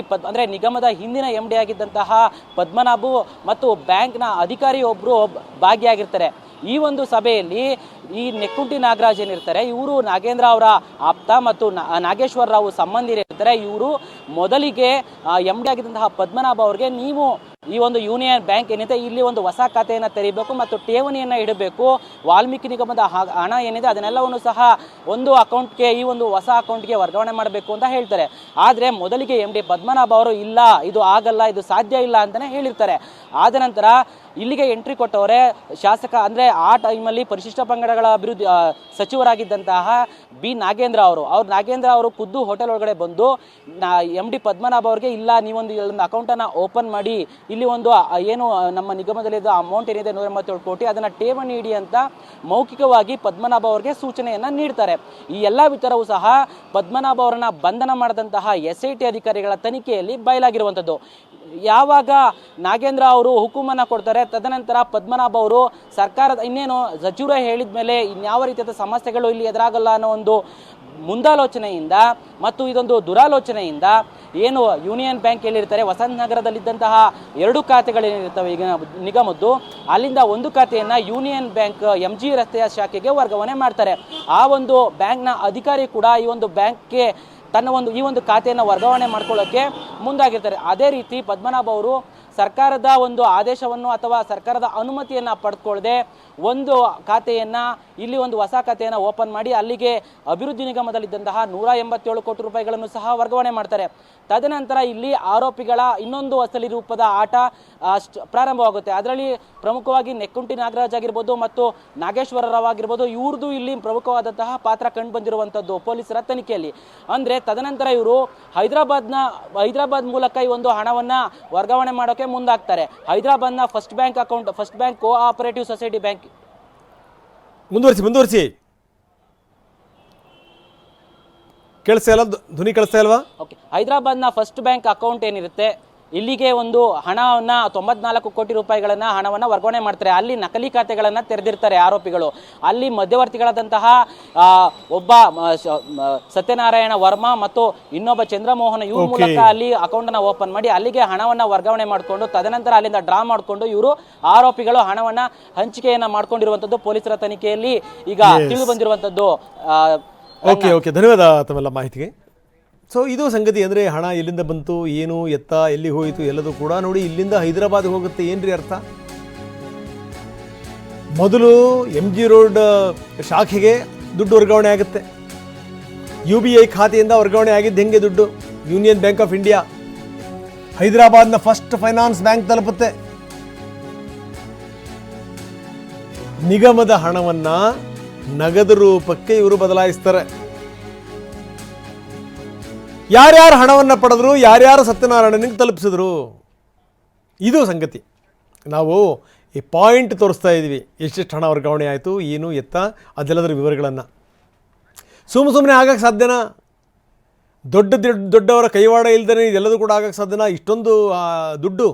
ನಿಗಮದ ಹಿಂದಿನ MD ಆಗಿದ್ದಂತಹ ಪದ್ಮನಾಭು ಮತ್ತು ಬ್ಯಾಂಕ್ನ ಅಧಿಕಾರಿ ಒಬ್ಬರು ಭಾಗಿಯಾಗಿರ್ತಾರೆ. ಈ ಒಂದು ಸಭೆಯಲ್ಲಿ ಈ ನೆಕ್ಕುಂಟಿ ನಾಗರಾಜ್ ಏನಿರ್ತಾರೆ, ಇವರು ನಾಗೇಂದ್ರ ಅವರ ಆಪ್ತ ಮತ್ತು ನಾಗೇಶ್ವರ ರಾವ್ ಸಂಬಂಧಿರಿರ್ತಾರೆ. ಇವರು ಮೊದಲಿಗೆ MD ಆಗಿದ್ದಂತಹ ಪದ್ಮನಾಭ ಅವರಿಗೆ, ನೀವು ಈ ಒಂದು ಯೂನಿಯನ್ ಬ್ಯಾಂಕ್ ಏನಿದೆ ಇಲ್ಲಿ ಒಂದು ಹೊಸ ಖಾತೆಯನ್ನು ತೆರೀಬೇಕು ಮತ್ತು ಠೇವಣಿಯನ್ನು ಇಡಬೇಕು, ವಾಲ್ಮೀಕಿ ನಿಗಮದ ಹಣ ಏನಿದೆ ಅದನ್ನೆಲ್ಲವನ್ನು ಸಹ ಒಂದು ಅಕೌಂಟ್ಗೆ, ಈ ಒಂದು ಹೊಸ ಅಕೌಂಟ್ಗೆ ವರ್ಗಾವಣೆ ಮಾಡಬೇಕು ಅಂತ ಹೇಳ್ತಾರೆ. ಆದರೆ ಮೊದಲಿಗೆ MD ಪದ್ಮನಾಭ ಅವರು ಇಲ್ಲ, ಇದು ಆಗಲ್ಲ, ಇದು ಸಾಧ್ಯ ಇಲ್ಲ ಅಂತಲೇ ಹೇಳಿರ್ತಾರೆ. ಆದ ನಂತರ ಇಲ್ಲಿಗೆ ಎಂಟ್ರಿ ಕೊಟ್ಟವರೇ ಶಾಸಕ, ಅಂದರೆ ಆ ಟೈಮಲ್ಲಿ ಪರಿಶಿಷ್ಟ ಪಂಗಡಗಳ ಅಭಿವೃದ್ಧಿ ಸಚಿವರಾಗಿದ್ದಂತಹ ನಾಗೇಂದ್ರ ಅವರು ಖುದ್ದು ಹೋಟೆಲ್ ಒಳಗಡೆ ಬಂದು MD ಪದ್ಮನಾಭ ಅವರಿಗೆ, ಇಲ್ಲ ನೀವೊಂದು ಅಕೌಂಟನ್ನು ಓಪನ್ ಮಾಡಿ, ಇಲ್ಲಿ ಒಂದು ಏನು ನಮ್ಮ ನಿಗಮದಲ್ಲಿ ಅಮೌಂಟ್ ಏನಿದೆ 187 ಕೋಟಿ ಅದನ್ನು ಠೇವಣಿ ಇಡಿ ಅಂತ ಮೌಖಿಕವಾಗಿ ಪದ್ಮನಾಭ ಅವರಿಗೆ ಸೂಚನೆಯನ್ನು ನೀಡ್ತಾರೆ. ಈ ಎಲ್ಲ ವಿಚಾರವೂ ಸಹ ಪದ್ಮನಾಭ ಅವರನ್ನ ಬಂಧನ ಮಾಡಿದಂತಹ SIT ಅಧಿಕಾರಿಗಳ ತನಿಖೆಯಲ್ಲಿ ಬಯಲಾಗಿರುವಂಥದ್ದು. ಯಾವಾಗ ನಾಗೇಂದ್ರ ಅವರು ಹುಕುಮನ್ನು ಕೊಡ್ತಾರೆ, ತದನಂತರ ಪದ್ಮನಾಭ ಅವರು ಸರ್ಕಾರದ ಇನ್ನೇನು ಸಚಿವರೇ ಹೇಳಿದ ಮೇಲೆ ಇನ್ಯಾವ ರೀತಿಯಾದ ಸಮಸ್ಯೆಗಳು ಇಲ್ಲಿ ಎದುರಾಗಲ್ಲ ಅನ್ನೋ ಒಂದು ಮುಂದಾಲೋಚನೆಯಿಂದ ಮತ್ತು ಇದೊಂದು ದುರಾಲೋಚನೆಯಿಂದ ಏನು ಯೂನಿಯನ್ ಬ್ಯಾಂಕ್ ಹೇಳಿರ್ತಾರೆ, ವಸಂತ ನಗರದಲ್ಲಿದ್ದಂತಹ 2 ಖಾತೆಗಳೇನಿರ್ತವೆ ಈಗ ನಿಗಮದ್ದು, ಅಲ್ಲಿಂದ ಒಂದು ಖಾತೆಯನ್ನು ಯೂನಿಯನ್ ಬ್ಯಾಂಕ್ MG ರಸ್ತೆಯ ಶಾಖೆಗೆ ವರ್ಗಾವಣೆ ಮಾಡ್ತಾರೆ. ಆ ಒಂದು ಬ್ಯಾಂಕ್ನ ಅಧಿಕಾರಿ ಕೂಡ ಈ ಒಂದು ಬ್ಯಾಂಕ್ಗೆ ಈ ಒಂದು ಖಾತೆಯನ್ನು ವರ್ಗಾವಣೆ ಮಾಡ್ಕೊಳ್ಳೋಕ್ಕೆ ಮುಂದಾಗಿರ್ತಾರೆ. ಅದೇ ರೀತಿ ಪದ್ಮನಾಭ ಅವರು ಸರ್ಕಾರದ ಒಂದು ಆದೇಶವನ್ನು ಅಥವಾ ಸರ್ಕಾರದ ಅನುಮತಿಯನ್ನು ಪಡೆದುಕೊಳ್ಳದೆ ಒಂದು ಖಾತೆಯನ್ನು ಇಲ್ಲಿ ಒಂದು ಹೊಸ ಖಾತೆಯನ್ನು ಓಪನ್ ಮಾಡಿ ಅಲ್ಲಿಗೆ ಅಭಿವೃದ್ಧಿ ನಿಗಮದಲ್ಲಿದ್ದಂತಹ 187 ಕೋಟಿ ರೂಪಾಯಿಗಳನ್ನು ಸಹ ವರ್ಗಾವಣೆ ಮಾಡ್ತಾರೆ. ತದನಂತರ ಇಲ್ಲಿ ಆರೋಪಿಗಳ ಇನ್ನೊಂದು ಅಸಲಿ ರೂಪದ ಆಟ ಪ್ರಾರಂಭವಾಗುತ್ತೆ. ಅದರಲ್ಲಿ ಪ್ರಮುಖವಾಗಿ ನೆಕ್ಕುಂಟಿ ನಾಗರಾಜ್ ಆಗಿರ್ಬೋದು ಮತ್ತು ನಾಗೇಶ್ವರ ರಾವ್ ಆಗಿರ್ಬೋದು, ಇವ್ರದ್ದು ಇಲ್ಲಿ ಪ್ರಮುಖವಾದಂತಹ ಪಾತ್ರ ಕಂಡು ಬಂದಿರುವಂಥದ್ದು ಪೊಲೀಸರ ತನಿಖೆಯಲ್ಲಿ. ಅಂದರೆ ತದನಂತರ ಇವರು ಹೈದರಾಬಾದ್ ಮೂಲಕ ಈ ಒಂದು ಹಣವನ್ನು ವರ್ಗಾವಣೆ ಮಾಡೋಕೆ ಮುಂದಾಗ್ತಾರೆ. ಹೈದರಾಬಾದ್ನ first bank cooperative society bank. ಮುಂದುವರಿಸಿ ಕೇಳಿಸ್ತಾ ಇಲ್ಲ, ಧ್ವನಿ ಕೇಳಿಸ್ತಾ ಇಲ್ವಾ? ಓಕೆ, ಹೈದರಾಬಾದ್ನ ಫಸ್ಟ್ ಬ್ಯಾಂಕ್ ಅಕೌಂಟ್ ಏನಿರುತ್ತೆ ಇಲ್ಲಿಗೆ ಒಂದು ಹಣವನ್ನು 94 ಕೋಟಿ ರೂಪಾಯಿಗಳನ್ನ ಹಣವನ್ನು ವರ್ಗಾವಣೆ ಮಾಡ್ತಾರೆ. ಅಲ್ಲಿ ನಕಲಿ ಖಾತೆಗಳನ್ನು ತೆರೆದಿರ್ತಾರೆ ಆರೋಪಿಗಳು. ಅಲ್ಲಿ ಮಧ್ಯವರ್ತಿಗಳಾದಂತಹ ಒಬ್ಬ ಸತ್ಯನಾರಾಯಣ ವರ್ಮಾ ಮತ್ತು ಇನ್ನೊಬ್ಬ ಚಂದ್ರಮೋಹನ್ ಇವ್ರ ಮೂಲಕ ಅಲ್ಲಿ ಅಕೌಂಟ್ ಅನ್ನ ಓಪನ್ ಮಾಡಿ ಅಲ್ಲಿಗೆ ಹಣವನ್ನ ವರ್ಗಾವಣೆ ಮಾಡಿಕೊಂಡು ತದನಂತರ ಅಲ್ಲಿಂದ ಡ್ರಾ ಮಾಡಿಕೊಂಡು ಇವರು ಆರೋಪಿಗಳು ಹಣವನ್ನ ಹಂಚಿಕೆಯನ್ನ ಮಾಡ್ಕೊಂಡಿರುವಂತದ್ದು ಪೊಲೀಸರ ತನಿಖೆಯಲ್ಲಿ ಈಗ ತಿಳಿದು ಬಂದಿರುವಂತದ್ದು. ಓಕೆ, ಧನ್ಯವಾದ ತಮ್ಮೆಲ್ಲ ಮಾಹಿತಿಗೆ. ಸೊ ಇದು ಸಂಗತಿ. ಅಂದರೆ ಹಣ ಎಲ್ಲಿಂದ ಬಂತು, ಏನು, ಎತ್ತ, ಎಲ್ಲಿ ಹೋಯಿತು ಎಲ್ಲದೂ ಕೂಡ ನೋಡಿ. ಇಲ್ಲಿಂದ ಹೈದರಾಬಾದ್ ಹೋಗುತ್ತೆ, ಏನ್ರಿ ಅರ್ಥ? ಮೊದಲು MG ರೋಡ್ ಶಾಖೆಗೆ ದುಡ್ಡು ವರ್ಗಾವಣೆ ಆಗುತ್ತೆ. UBI ಖಾತೆಯಿಂದ ವರ್ಗಾವಣೆ ಆಗಿದ್ದು ಹೆಂಗೆ ದುಡ್ಡು? ಯೂನಿಯನ್ ಬ್ಯಾಂಕ್ ಆಫ್ ಇಂಡಿಯಾ ಹೈದರಾಬಾದ್ನ ಫಸ್ಟ್ ಫೈನಾನ್ಸ್ ಬ್ಯಾಂಕ್ ತಲುಪುತ್ತೆ. ನಿಗಮದ ಹಣವನ್ನ ನಗದು ರೂಪಕ್ಕೆ ಇವರು ಬದಲಾಯಿಸ್ತಾರೆ. ಯಾರ್ಯಾರು ಹಣವನ್ನು ಪಡೆದ್ರು, ಯಾರ್ಯಾರು ಸತ್ಯನಾರಾಯಣನಿಗೆ ತಲುಪಿಸಿದ್ರು, ಇದು ಸಂಗತಿ. ನಾವು ಈ ಪಾಯಿಂಟ್ ತೋರಿಸ್ತಾ ಇದ್ದೀವಿ, ಎಷ್ಟೆಷ್ಟು ಹಣ ವರ್ಗಾವಣೆ ಆಯಿತು, ಏನು, ಎತ್ತ, ಅದೆಲ್ಲದರ ವಿವರಗಳನ್ನು. ಸುಮ್ಮನೆ ಆಗಕ್ಕೆ ಸಾಧ್ಯನಾ? ದೊಡ್ಡವರ ಕೈವಾಡ ಇಲ್ದೇ ಇದೆಲ್ಲದೂ ಕೂಡ ಆಗಕ್ಕೆ ಸಾಧ್ಯನಾ? ಇಷ್ಟೊಂದು ದುಡ್ಡು.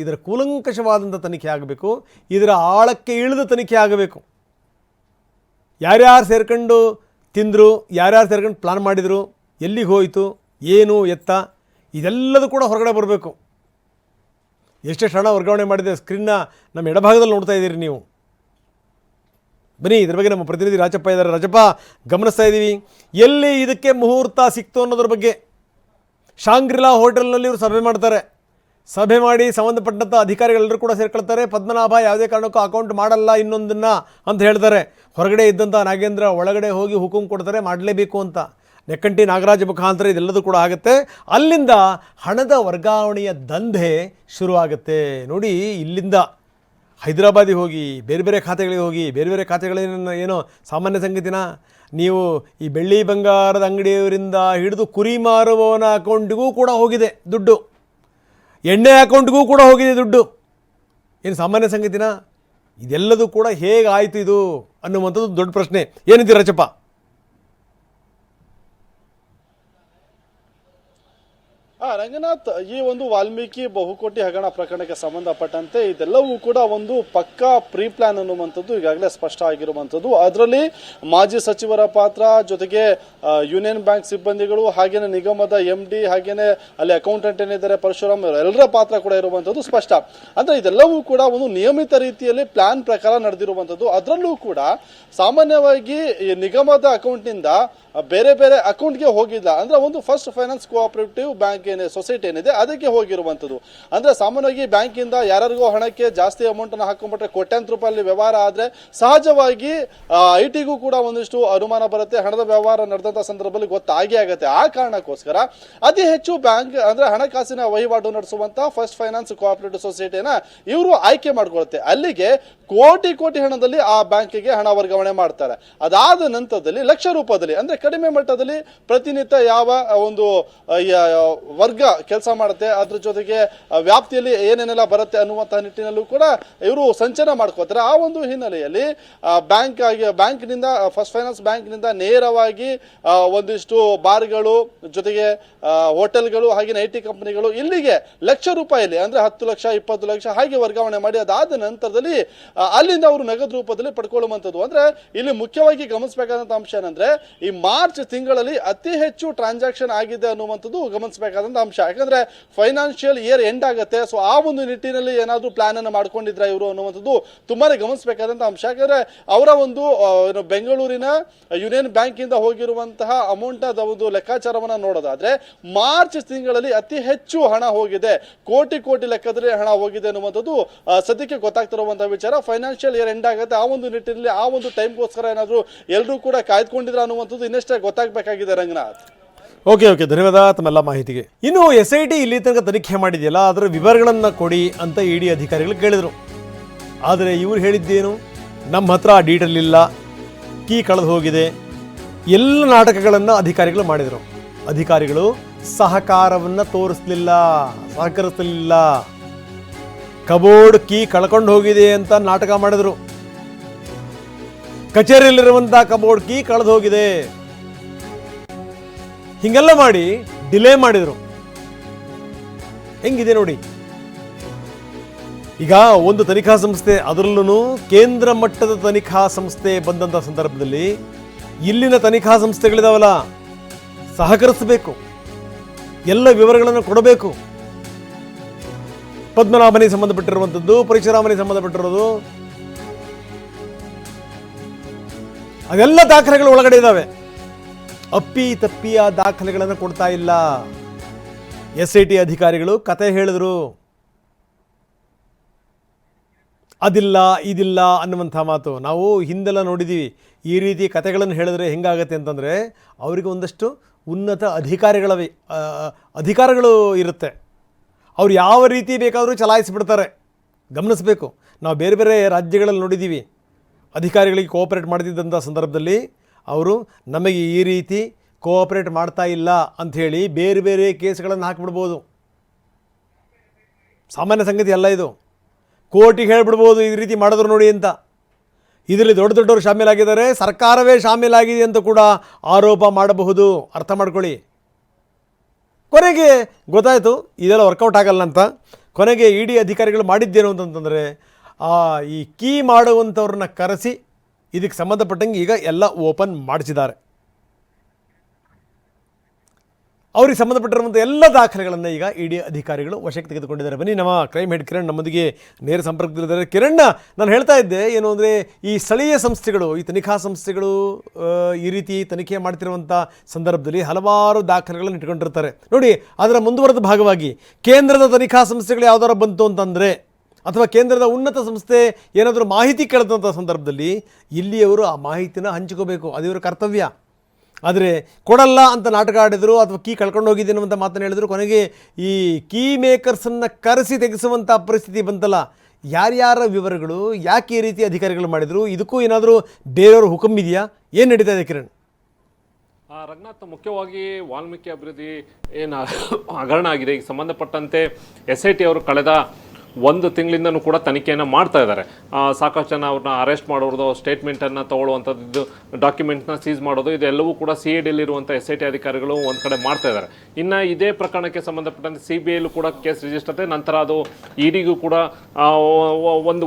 ಇದರ ಕೂಲಂಕಷವಾದಂಥ ತನಿಖೆ ಆಗಬೇಕು. ಇದರ ಆಳಕ್ಕೆ ಇಳಿದ ತನಿಖೆ ಆಗಬೇಕು. ಯಾರ್ಯಾರು ಸೇರ್ಕೊಂಡು ತಿಂದರು, ಯಾರ್ಯಾರು ಸೇರ್ಕೊಂಡು ಪ್ಲಾನ್ ಮಾಡಿದರು, ಎಲ್ಲಿಗೆ ಹೋಯಿತು, ಏನು, ಎತ್ತ, ಇದೆಲ್ಲದೂ ಕೂಡ ಹೊರಗಡೆ ಬರಬೇಕು. ಎಷ್ಟೆಷ್ಟು ಹಣ ವರ್ಗಾವಣೆ ಮಾಡಿದೆ ಸ್ಕ್ರೀನ್ನ ನಮ್ಮ ಎಡಭಾಗದಲ್ಲಿ ನೋಡ್ತಾ ಇದ್ದೀರಿ ನೀವು. ಬನ್ನಿ, ಇದ್ರ ಬಗ್ಗೆ ನಮ್ಮ ಪ್ರತಿನಿಧಿ ರಾಜಪ್ಪ ಇದ್ದಾರೆ. ರಾಜಪ್ಪ, ಗಮನಿಸ್ತಾ ಇದ್ದೀವಿ, ಎಲ್ಲಿ ಇದಕ್ಕೆ ಮುಹೂರ್ತ ಸಿಕ್ತು ಅನ್ನೋದ್ರ ಬಗ್ಗೆ. ಶಾಂಗ್ರಿಲಾ ಹೋಟೆಲ್ನಲ್ಲಿ ಇವರು ಸಭೆ ಮಾಡ್ತಾರೆ. ಸಭೆ ಮಾಡಿ ಸಂಬಂಧಪಟ್ಟಂಥ ಅಧಿಕಾರಿಗಳೆಲ್ಲರೂ ಕೂಡ ಸೇರ್ಕೊಳ್ತಾರೆ. ಪದ್ಮನಾಭ ಯಾವುದೇ ಕಾರಣಕ್ಕೂ ಅಕೌಂಟ್ ಮಾಡಲ್ಲ ಇನ್ನೊಂದನ್ನು ಅಂತ ಹೇಳ್ತಾರೆ. ಹೊರಗಡೆ ಇದ್ದಂಥ ನಾಗೇಂದ್ರ ಒಳಗಡೆ ಹೋಗಿ ಹುಕುಂ ಕೊಡ್ತಾರೆ, ಮಾಡಲೇಬೇಕು ಅಂತ. ನೆಕ್ಕಂಟಿ ನಾಗರಾಜ ಮುಖಾಂತರ ಇದೆಲ್ಲದೂ ಕೂಡ ಆಗುತ್ತೆ. ಅಲ್ಲಿಂದ ಹಣದ ವರ್ಗಾವಣೆಯ ದಂಧೆ ಶುರುವಾಗುತ್ತೆ. ನೋಡಿ, ಇಲ್ಲಿಂದ ಹೈದರಾಬಾದಿಗೆ ಹೋಗಿ ಬೇರೆ ಬೇರೆ ಖಾತೆಗಳಿಗೆ ಹೋಗಿ ಬೇರೆ ಬೇರೆ ಖಾತೆಗಳೇನು ಏನೋ ಸಾಮಾನ್ಯ ಸಂಗತಿನ. ನೀವು ಈ ಬೆಳ್ಳಿ ಬಂಗಾರದ ಅಂಗಡಿಯವರಿಂದ ಹಿಡಿದು ಕುರಿ ಮಾರುವವನ ಅಕೌಂಟಿಗೂ ಕೂಡ ಹೋಗಿದೆ ದುಡ್ಡು, ಎಣ್ಣೆ ಅಕೌಂಟ್ಗೂ ಕೂಡ ಹೋಗಿದೆ ದುಡ್ಡು. ಏನು ಸಾಮಾನ್ಯ ಸಂಗತಿನ? ಇದೆಲ್ಲದೂ ಕೂಡ ಹೇಗಾಯಿತು ಇದು ಅನ್ನುವಂಥದ್ದು ದೊಡ್ಡ ಪ್ರಶ್ನೆ. ಏನಿದ್ದೀರ ರಚಪ್ಪ? ರಂಗನಾಥ್, ಈ ಒಂದು ವಾಲ್ಮೀಕಿ ಬಹುಕೋಟಿ ಹಗರಣ ಪ್ರಕರಣಕ್ಕೆ ಸಂಬಂಧಪಟ್ಟಂತೆ ಇದೆಲ್ಲವೂ ಕೂಡ ಒಂದು ಪಕ್ಕಾ ಪ್ರೀ ಪ್ಲಾನ್ ಅನ್ನುವಂಥದ್ದು ಈಗಾಗಲೇ ಸ್ಪಷ್ಟ ಆಗಿರುವಂಥದ್ದು. ಅದರಲ್ಲಿ ಮಾಜಿ ಸಚಿವರ ಪಾತ್ರ, ಜೊತೆಗೆ ಯೂನಿಯನ್ ಬ್ಯಾಂಕ್ ಸಿಬ್ಬಂದಿಗಳು, ಹಾಗೇನೆ ನಿಗಮದ MD, ಹಾಗೇನೆ ಅಲ್ಲಿ ಅಕೌಂಟೆಂಟ್ ಏನಿದ್ದಾರೆ ಪರಶುರಾಮ್, ಎಲ್ಲರ ಪಾತ್ರ ಕೂಡ ಇರುವಂಥದ್ದು ಸ್ಪಷ್ಟ. ಅಂದ್ರೆ ಇದೆಲ್ಲವೂ ಕೂಡ ಒಂದು ನಿಯಮಿತ ರೀತಿಯಲ್ಲಿ ಪ್ಲಾನ್ ಪ್ರಕಾರ ನಡೆದಿರುವಂಥದ್ದು. ಅದರಲ್ಲೂ ಕೂಡ ಸಾಮಾನ್ಯವಾಗಿ ಈ ನಿಗಮದ ಅಕೌಂಟ್ನಿಂದ ಬೇರೆ ಬೇರೆ ಅಕೌಂಟ್ಗೆ ಹೋಗಿಲ್ಲ. ಅಂದ್ರೆ ಒಂದು first finance cooperative bank society ಏನಿದೆ ಅದಕ್ಕೆ ಹೋಗಿರುವಂಥದ್ದು. ಅಂದ್ರೆ ಸಾಮಾನ್ಯವಾಗಿ ಬ್ಯಾಂಕಿಂದ ಯಾರಿಗೋ ಹಣಕ್ಕೆ ಜಾಸ್ತಿ ಅಮೌಂಟ್ ಅನ್ನು ಹಾಕೊಂಡ್ಬಿಟ್ರೆ ಕೋಟ್ಯಾಂತರ ರೂಪಾಯಿ ವ್ಯವಹಾರ ಆದ್ರೆ ಸಹಜವಾಗಿ IT-ಗೂ ಕೂಡ ಒಂದಿಷ್ಟು ಅನುಮಾನ ಬರುತ್ತೆ. ಹಣದ ವ್ಯವಹಾರ ನಡೆದಂತ ಸಂದರ್ಭದಲ್ಲಿ ಗೊತ್ತಾಗೇ ಆಗುತ್ತೆ. ಆ ಕಾರಣಕ್ಕೋಸ್ಕರ ಅತಿ ಹೆಚ್ಚು ಬ್ಯಾಂಕ್ ಅಂದ್ರೆ ಹಣಕಾಸಿನ ವಹಿವಾಟು ನಡೆಸುವಂತ ಫಸ್ಟ್ ಫೈನಾನ್ಸ್ ಕೋಆಪರೇಟಿವ್ ಸೊಸೈಟಿನ ಇವರು ಆಯ್ಕೆ ಮಾಡ್ಕೊಳುತ್ತೆ. ಅಲ್ಲಿಗೆ ಕೋಟಿ ಕೋಟಿ ಹಣದಲ್ಲಿ ಆ ಬ್ಯಾಂಕಿಗೆ ಹಣ ವರ್ಗಾವಣೆ ಮಾಡ್ತಾರೆ. ಅದಾದ ನಂತರದಲ್ಲಿ ಲಕ್ಷ ರೂಪದಲ್ಲಿ ಅಂದ್ರೆ ಕಡಿಮೆ ಮಟ್ಟದಲ್ಲಿ ಪ್ರತಿನಿತ್ಯ ಯಾವ ಒಂದು ವರ್ಗ ಕೆಲಸ ಮಾಡುತ್ತೆ, ಅದ್ರ ಜೊತೆಗೆ ವ್ಯಾಪ್ತಿಯಲ್ಲಿ ಏನೇನೆಲ್ಲ ಬರುತ್ತೆ ಅನ್ನುವಂತಹ ನಿಟ್ಟಿನಲ್ಲೂ ಕೂಡ ಇವರು ಸಂಚಲನ ಮಾಡ್ಕೋತಾರೆ. ಆ ಒಂದು ಹಿನ್ನೆಲೆಯಲ್ಲಿ ಬ್ಯಾಂಕ್ನಿಂದ ಫಸ್ಟ್ ಫೈನಾನ್ಸ್ ಬ್ಯಾಂಕ್ನಿಂದ ನೇರವಾಗಿ ಒಂದಿಷ್ಟು ಬಾರ್ಗಳು ಜೊತೆಗೆ ಹೋಟೆಲ್ಗಳು ಹಾಗೆ ಐಟಿ ಕಂಪನಿಗಳು ಇಲ್ಲಿಗೆ ಲಕ್ಷ ರೂಪಾಯಿಲಿ ಅಂದ್ರೆ 10 ಲಕ್ಷ 20 ಲಕ್ಷ ಹಾಗೆ ವರ್ಗಾವಣೆ ಮಾಡಿ ಅದಾದ ನಂತರದಲ್ಲಿ ಅಲ್ಲಿಂದ ಅವರು ನಗದು ರೂಪದಲ್ಲಿ ಪಡ್ಕೊಳ್ಳುವಂಥದ್ದು. ಅಂದ್ರೆ ಇಲ್ಲಿ ಮುಖ್ಯವಾಗಿ ಗಮನಿಸಬೇಕಾದಂತ ಅಂಶ ಏನಂದ್ರೆ ಈ ಮಾರ್ಚ್ ತಿಂಗಳಲ್ಲಿ ಅತಿ ಹೆಚ್ಚು ಟ್ರಾನ್ಸಾಕ್ಷನ್ ಆಗಿದೆ ಅನ್ನುವಂಥದ್ದು ಗಮನಿಸಬೇಕಾದಂತ ಅಂಶ. ಯಾಕಂದ್ರೆ ಫೈನಾನ್ಷಿಯಲ್ ಇಯರ್ ಎಂಡ್ ಆಗುತ್ತೆ. ಸೊ ಆ ಒಂದು ನಿಟ್ಟಿನಲ್ಲಿ ಏನಾದ್ರು ಪ್ಲಾನ್ ಅನ್ನು ಮಾಡ್ಕೊಂಡಿದ್ರ ಇವರು ಅನ್ನುವಂಥದ್ದು ತುಂಬಾನೇ ಗಮನಿಸಬೇಕಾದಂತ ಅಂಶ. ಯಾಕಂದ್ರೆ ಅವರ ಒಂದು ಬೆಂಗಳೂರಿನ ಯೂನಿಯನ್ ಬ್ಯಾಂಕ್ ಇಂದ ಹೋಗಿರುವಂತಹ ಅಮೌಂಟ್ ಒಂದು ಲೆಕ್ಕಾಚಾರವನ್ನ ನೋಡೋದಾದ್ರೆ ಮಾರ್ಚ್ ತಿಂಗಳಲ್ಲಿ ಅತಿ ಹೆಚ್ಚು ಹಣ ಹೋಗಿದೆ, ಕೋಟಿ ಕೋಟಿ ಲೆಕ್ಕದಲ್ಲಿ ಹಣ ಹೋಗಿದೆ ಅನ್ನುವಂಥದ್ದು ಸದ್ಯಕ್ಕೆ ಗೊತ್ತಾಗ್ತಿರುವಂತಹ ವಿಚಾರ. ಫೈನಾನ್ಷಿಯಲ್ ಇಯರ್ ಎಂಡ್ ಆಗುತ್ತೆ, ಆ ಒಂದು ನಿಟ್ಟಿನಲ್ಲಿ ಆ ಒಂದು ಟೈಮ್ಗೋಸ್ಕರ ಏನಾದ್ರು ಎಲ್ಲರೂ ಕೂಡ ಕಾಯ್ದುಕೊಂಡಿದ್ರ ಅನ್ನುವಂಥದ್ದು ಇನ್ನಷ್ಟೇ ಗೊತ್ತಾಗಬೇಕಾಗಿದೆ. ರಂಗನಾಥ್, ಓಕೆ, ಧನ್ಯವಾದ ತಮ್ಮೆಲ್ಲ ಮಾಹಿತಿಗೆ. ಇನ್ನು SIT ಇಲ್ಲಿ ತನಕ ತನಿಖೆ ಮಾಡಿದೆಯಲ್ಲ ಅದರ ವಿವರಗಳನ್ನು ಕೊಡಿ ಅಂತ ED ಅಧಿಕಾರಿಗಳು ಕೇಳಿದರು. ಆದರೆ ಇವರು ಹೇಳಿದ್ದೇನು, ನಮ್ಮ ಹತ್ರ ಆ ಡೀಟೇಲ್ ಇಲ್ಲ, ಕೀ ಕಳೆದು ಹೋಗಿದೆ, ಎಲ್ಲ ನಾಟಕಗಳನ್ನು ಅಧಿಕಾರಿಗಳು ಮಾಡಿದರು. ಅಧಿಕಾರಿಗಳು ಸಹಕಾರವನ್ನು ಸಹಕರಿಸಲಿಲ್ಲ. ಕಬೋರ್ಡ್ ಕೀ ಕಳ್ಕೊಂಡು ಹೋಗಿದೆ ಅಂತ ನಾಟಕ ಮಾಡಿದ್ರು. ಕಚೇರಿಯಲ್ಲಿರುವಂತಹ ಕಬೋರ್ಡ್ ಕೀ ಕಳೆದು ಹೋಗಿದೆ, ಹಿಂಗೆಲ್ಲ ಮಾಡಿ ಡಿಲೇ ಮಾಡಿದ್ರು. ಹೆಂಗಿದೆ ನೋಡಿ. ಈಗ ಒಂದು ತನಿಖಾ ಸಂಸ್ಥೆ, ಅದರಲ್ಲೂ ಕೇಂದ್ರ ಮಟ್ಟದ ತನಿಖಾ ಸಂಸ್ಥೆ ಬಂದಂಥ ಸಂದರ್ಭದಲ್ಲಿ ಇಲ್ಲಿನ ತನಿಖಾ ಸಂಸ್ಥೆಗಳಿದಾವಲ್ಲ ಸಹಕರಿಸಬೇಕು, ಎಲ್ಲ ವಿವರಗಳನ್ನು ಕೊಡಬೇಕು. ಪದ್ಮನಾಭನಿಗೆ ಸಂಬಂಧಪಟ್ಟಿರುವಂಥದ್ದು, ಪರಶುರಾಮನಿಗೆ ಸಂಬಂಧಪಟ್ಟಿರೋದು, ಅದೆಲ್ಲ ದಾಖಲೆಗಳು ಒಳಗಡೆ ಇದ್ದಾವೆ. ಅಪ್ಪಿ ತಪ್ಪಿ ಆ ದಾಖಲೆಗಳನ್ನು ಕೊಡ್ತಾ ಇಲ್ಲ. SIT ಅಧಿಕಾರಿಗಳು ಕತೆ ಹೇಳಿದ್ರು, ಅದಿಲ್ಲ ಇದಿಲ್ಲ ಅನ್ನುವಂಥ ಮಾತು ನಾವು ಹಿಂದೆಲ್ಲ ನೋಡಿದ್ದೀವಿ. ಈ ರೀತಿ ಕತೆಗಳನ್ನು ಹೇಳಿದ್ರೆ ಹೆಂಗಾಗತ್ತೆ ಅಂತಂದರೆ ಅವರಿಗೆ ಒಂದಷ್ಟು ಉನ್ನತ ಅಧಿಕಾರಗಳು ಇರುತ್ತೆ. ಅವ್ರು ಯಾವ ರೀತಿ ಬೇಕಾದರೂ ಚಲಾಯಿಸಿಬಿಡ್ತಾರೆ. ಗಮನಿಸಬೇಕು. ನಾವು ಬೇರೆ ಬೇರೆ ರಾಜ್ಯಗಳಲ್ಲಿ ನೋಡಿದ್ದೀವಿ. ಅಧಿಕಾರಿಗಳಿಗೆ ಕೋಆಪರೇಟ್ ಮಾಡ್ತಿದ್ದಂಥ ಸಂದರ್ಭದಲ್ಲಿ ಅವರು ನಮಗೆ ಈ ರೀತಿ ಕೋಆಪರೇಟ್ ಮಾಡ್ತಾ ಇಲ್ಲ ಅಂಥೇಳಿ ಬೇರೆ ಬೇರೆ ಕೇಸ್ಗಳನ್ನು ಹಾಕಿಬಿಡ್ಬೋದು. ಸಾಮಾನ್ಯ ಸಂಗತಿ ಅಲ್ಲ ಇದು. ಕೋರ್ಟಿಗೆ ಹೇಳಿಬಿಡ್ಬೋದು ಈ ರೀತಿ ಮಾಡಿದ್ರು ನೋಡಿ ಅಂತ. ಇದರಲ್ಲಿ ದೊಡ್ಡವರು ಶಾಮೀಲಾಗಿದ್ದಾರೆ, ಸರ್ಕಾರವೇ ಶಾಮೀಲಾಗಿದೆ ಅಂತ ಕೂಡ ಆರೋಪ ಮಾಡಬಹುದು. ಅರ್ಥ ಮಾಡ್ಕೊಳ್ಳಿ. ಕೊನೆಗೆ ಗೊತ್ತಾಯಿತು ಇದೆಲ್ಲ ವರ್ಕೌಟ್ ಆಗಲ್ಲ ಅಂತ. ಕೊನೆಗೆ ED ಅಧಿಕಾರಿಗಳು ಮಾಡಿದ್ದೇನು ಅಂತಂತಂದರೆ ಈ ಕೀ ಮಾಡುವಂಥವ್ರನ್ನ ಕರೆಸಿ ಇದಕ್ಕೆ ಸಂಬಂಧಪಟ್ಟಂಗೆ ಈಗ ಎಲ್ಲ ಓಪನ್ ಮಾಡಿಸಿದ್ದಾರೆ. ಅವ್ರಿಗೆ ಸಂಬಂಧಪಟ್ಟಿರುವಂಥ ಎಲ್ಲ ದಾಖಲೆಗಳನ್ನು ಈಗ ED ಅಧಿಕಾರಿಗಳು ವಶಕ್ಕೆ ತೆಗೆದುಕೊಂಡಿದ್ದಾರೆ. ಬನ್ನಿ, ನಮ್ಮ ಕ್ರೈಮ್ ಹೆಡ್ ಕಿರಣ್ ನಮ್ಮೊಂದಿಗೆ ನೇರ ಸಂಪರ್ಕದಲ್ಲಿದ್ದಾರೆ. ಕಿರಣ್, ನಾನು ಹೇಳ್ತಾ ಇದ್ದೆ ಏನು ಅಂದರೆ ಈ ಸ್ಥಳೀಯ ಸಂಸ್ಥೆಗಳು, ಈ ತನಿಖಾ ಸಂಸ್ಥೆಗಳು ಈ ರೀತಿ ತನಿಖೆ ಮಾಡ್ತಿರುವಂಥ ಸಂದರ್ಭದಲ್ಲಿ ಹಲವಾರು ದಾಖಲೆಗಳನ್ನು ಇಟ್ಕೊಂಡಿರ್ತಾರೆ ನೋಡಿ. ಅದರ ಮುಂದುವರೆದ ಭಾಗವಾಗಿ ಕೇಂದ್ರದ ತನಿಖಾ ಸಂಸ್ಥೆಗಳು ಯಾವ್ದಾರು ಬಂತು ಅಂತಂದರೆ ಅಥವಾ ಕೇಂದ್ರದ ಉನ್ನತ ಸಂಸ್ಥೆ ಏನಾದರೂ ಮಾಹಿತಿ ಕೇಳಿದಂಥ ಸಂದರ್ಭದಲ್ಲಿ ಇಲ್ಲಿಯವರು ಆ ಮಾಹಿತಿನ ಹಂಚ್ಕೋಬೇಕು. ಅದು ಇವರ ಕರ್ತವ್ಯ. ಆದರೆ ಕೊಡಲ್ಲ ಅಂತ ನಾಟಕ ಆಡಿದರು ಅಥವಾ ಕೀ ಕಳ್ಕೊಂಡು ಹೋಗಿದ್ದೆ ಅನ್ನುವಂಥ ಮಾತನ್ನು ಹೇಳಿದರು. ಕೊನೆಗೆ ಈ ಕೀ ಮೇಕರ್ಸನ್ನು ಕರೆಸಿ ತೆಗೆಸುವಂಥ ಪರಿಸ್ಥಿತಿ ಬಂತಲ್ಲ. ಯಾರ್ಯಾರ ವಿವರಗಳು, ಯಾಕೆ ಈ ರೀತಿ ಅಧಿಕಾರಿಗಳು ಮಾಡಿದರು, ಇದಕ್ಕೂ ಏನಾದರೂ ಬೇರೆಯವ್ರ ಹುಕುಂ ಇದೆಯಾ, ಏನು ನಡೀತಾ ಇದೆ ಕಿರಣ್? ರಂಗನಾಥ್, ಮುಖ್ಯವಾಗಿ ವಾಲ್ಮೀಕಿ ಅಭಿವೃದ್ಧಿ ಏನು ಹಗರಣ ಆಗಿದೆ, ಈಗ ಸಂಬಂಧಪಟ್ಟಂತೆ SIT ಅವರು ಕಳೆದ 1 ತಿಂಗಳಿಂದನೂ ಕೂಡ ತನಿಖೆಯನ್ನು ಮಾಡ್ತಾ ಇದ್ದಾರೆ. ಸಾಕಷ್ಟು ಜನ ಅವ್ರನ್ನ ಅರೆಸ್ಟ್ ಮಾಡೋದು, ಸ್ಟೇಟ್ಮೆಂಟನ್ನು ತೊಗೊಳ್ಳುವಂಥದ್ದು, ಡಾಕ್ಯುಮೆಂಟ್ನ ಸೀಸ್ ಮಾಡೋದು, ಇದೆಲ್ಲವೂ ಕೂಡ CIDಯಲ್ಲಿರುವಂಥ SIT ಅಧಿಕಾರಿಗಳು ಒಂದು ಕಡೆ ಮಾಡ್ತಾ ಇದ್ದಾರೆ. ಇನ್ನು ಇದೇ ಪ್ರಕರಣಕ್ಕೆ ಸಂಬಂಧಪಟ್ಟಂತೆ CBIಯಲ್ಲೂ ಕೂಡ ಕೇಸ್ ರಿಜಿಸ್ಟರ್ ಆಗಿದೆ. ನಂತರ ಅದು EDಗೂ ಕೂಡ